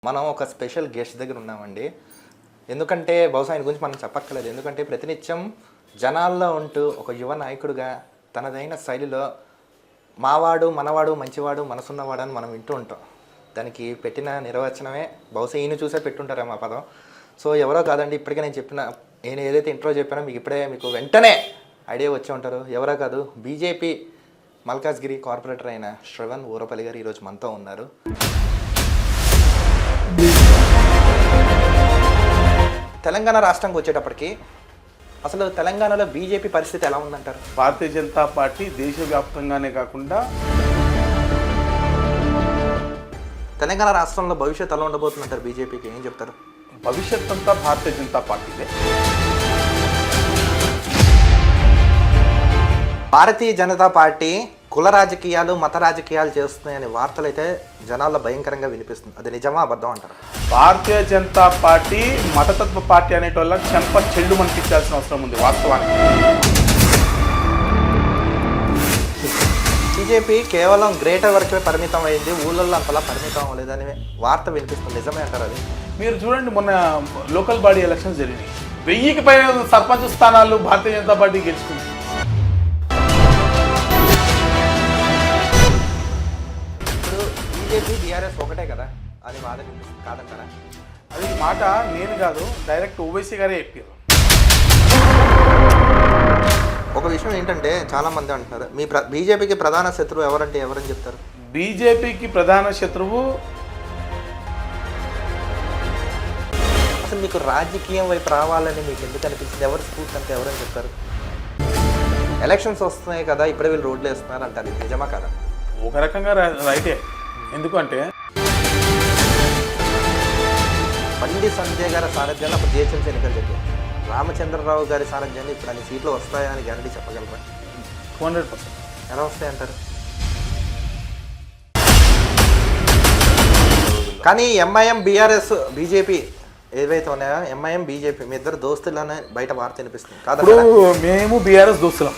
మనం ఒక special guest దగ్గర ఉన్నామండి. ఎందుకంటే బహుశా ఆయన గురించి మనం చెప్పక్కర్లేదు. ఎందుకంటే ప్రతినిత్యం జనాల్లో ఉంటూ ఒక యువ నాయకుడిగా తనదైన శైలిలో మావాడు మనవాడు మంచివాడు మనసున్నవాడు అని మనం వింటూ ఉంటాం. దానికి పెట్టిన నిర్వచనమే బహుశా ఈయన చూసే పెట్టుంటారేమో ఆ పదం. సో ఎవరో కాదండి, ఇప్పటికే నేను ఏదైతే ఇంట్రో చెప్పానో మీకు వెంటనే ఐడియా వచ్చి ఉంటారు. ఎవరో కాదు, బీజేపీ మల్కాజ్గిరి కార్పొరేటర్ అయిన శ్రవణ్ ఊరపల్లి గారు ఈరోజు మనతో ఉన్నారు. తెలంగాణ రాష్ట్రంకి వచ్చేటప్పటికి అసలు తెలంగాణలో బీజేపీ పరిస్థితి ఎలా ఉందంటారు? భారతీయ జనతా పార్టీ దేశవ్యాప్తంగానే కాకుండా తెలంగాణ రాష్ట్రంలో భవిష్యత్తు ఎలా ఉండబోతుందంటారు? బీజేపీకి ఏం చెప్తారు? భవిష్యత్ అంతా భారతీయ జనతా పార్టీదే. భారతీయ జనతా పార్టీ కుల రాజకీయాలు మత రాజకీయాలు చేస్తున్నాయని వార్తలు అయితే జనాల్లో భయంకరంగా వినిపిస్తుంది. అది నిజమా అబద్ధం అంటారు? భారతీయ జనతా పార్టీ మతతత్వ పార్టీ అనేటోళ్ళ చెంప చెల్లు మనకిచ్చాల్సిన అవసరం ఉంది. వాస్తవానికి బీజేపీ కేవలం గ్రేటర్ వరకే పరిమితం అయింది, ఊళ్ళల్లో అంతలా పరిమితం అవ్వలేదని వార్త వినిపిస్తుంది. నిజమే అంటారు అది? మీరు చూడండి, మొన్న లోకల్ బాడీ ఎలక్షన్స్ జరిగినాయి. 1000కి పైన సర్పంచ్ స్థానాలు భారతీయ జనతా పార్టీ గెలుచుకుంది. బీజేపీ బీఆర్ఎస్ ఒకటే కదా అని వాదన కాదంటారా? అది మాట నేను కాదు, డైరెక్ట్ ఓవైసీ గారే చెప్పారు. ఒక విషయం ఏంటంటే చాలా మంది అంటున్నారు, బీజేపీకి ప్రధాన శత్రువు ఎవరంటే ఎవరని చెప్తారు? బీజేపీకి ప్రధాన శత్రువు అసలు మీకు రాజకీయం వైపు రావాలని మీకు ఎందుకు అనిపించింది? ఎవరు స్ఫూర్తి అంటే ఎవరని చెప్తారు? ఎలక్షన్స్ వస్తున్నాయి కదా, ఇప్పుడే వీళ్ళు రోడ్లు వేస్తున్నారు అంటారు. నిజమా కదా? ఒక రకంగా రైటే. ఎందుకంటే బండి సంజయ్ గారి సారథ్యాన్ని అప్పుడు జిహెచ్ఎంసీ ఎన్నికలు జరిగాయి. రామచంద్రరావు గారి సారథ్యాన్ని ఇప్పుడు అన్ని సీట్లు వస్తాయని గ్యారంటీ చెప్పగలరా? 100%. ఎలా వస్తాయంటారు? కానీ ఎంఐఎం బీఆర్ఎస్ బీజేపీ ఏవైతే ఉన్నాయో, ఎంఐఎం బీజేపీ మీ ఇద్దరు దోస్తులనే బయట వార్త వినిపిస్తుంది కాదు? మేము బీఆర్ఎస్ దోస్తులం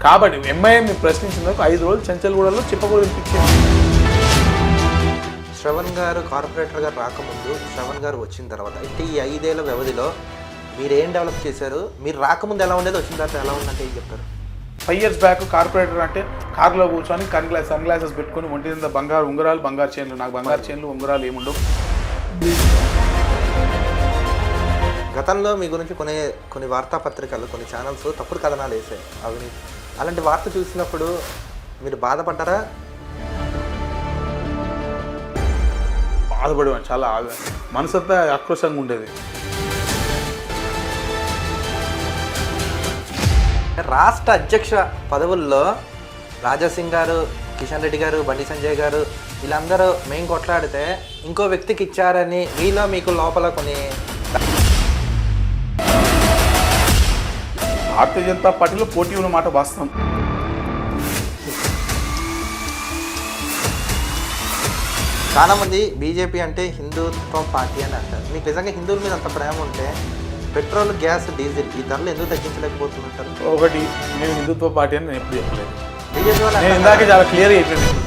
కాబట్టి ఎంఐఎం ప్రశ్నించినందుకు 5 రోజులు చెంచల్గూడలో చెప్పకూడదు వినిపించింది. శ్రవణ్ గారు కార్పొరేటర్ గారు రాకముందు, శ్రవణ్ గారు వచ్చిన తర్వాత ఈ 5 ఏళ్ల వ్యవధిలో మీరు ఏం డెవలప్ చేశారు? మీరు రాకముందు ఎలా ఉండేది, వచ్చిన తర్వాత ఎలా ఉందంటే ఏం చెప్తారు? 5 years బ్యాక్ కార్పొరేటర్ అంటే కార్లో కూర్చొని సన్ గ్లాసెస్ పెట్టుకొని ఒంటి మీద బంగారు ఉంగరాలు బంగారు చైన్లు. నాకు బంగారు చైన్లు ఉంగరాలు ఏముండవు. గతంలో మీ గురించి కొన్ని వార్తాపత్రికలు, కొన్ని ఛానల్స్ తప్పుడు కథనాలు వేసాయి. అవినీతి అలాంటి వార్త చూసినప్పుడు మీరు బాధపడ్డారా? బాధపడేవాడిని, చాలా మనసంతా ఆక్రోషంగా ఉండేది. రాష్ట్ర అధ్యక్ష పదవుల్లో రాజాసింగ్ గారు, కిషన్ రెడ్డి గారు, బండి సంజయ్ గారు వీళ్ళందరూ మేము కొట్లాడితే ఇంకో వ్యక్తికి ఇచ్చారని మీలో మీకు లోపల కొన్ని భారతీయ జనతా పార్టీలో పోటీ ఉన్నమాట వాస్తవం. చాలామంది బీజేపీ అంటే హిందుత్వం పార్టీ అని అంటారు. మీకు నిజంగా హిందువుల మీద అంత ప్రేమ ఉంటే పెట్రోల్, గ్యాస్, డీజిల్ ఈ ధరలు ఎందుకు తగ్గించలేకపోతుంటారు? ఒకటి, నేను హిందుత్వ పార్టీ అని నేను ఎప్పుడు చెప్పలేదు. బీజేపీ వాళ్ళు ఇందాకే చాలా క్లియర్గా చెప్పాను.